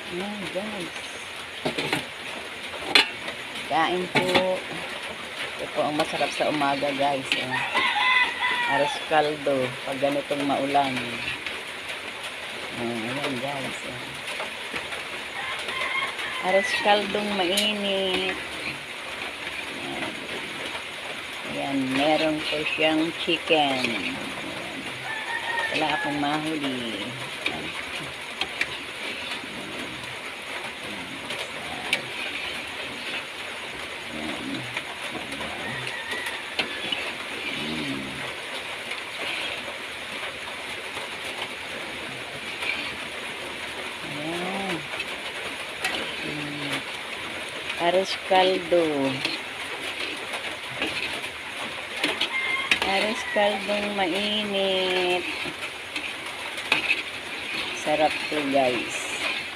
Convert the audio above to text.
Ayan, guys. Kain po. Ito po ang masarap sa umaga, guys. Aros kaldo. Pag ganitong maulan. Ayan, guys. Aros kaldong mainit. Ayan, meron po siyang chicken. Ayan. Wala akong mahuli. Aros kaldo. Aros kaldong mainit. Sarap to, guys.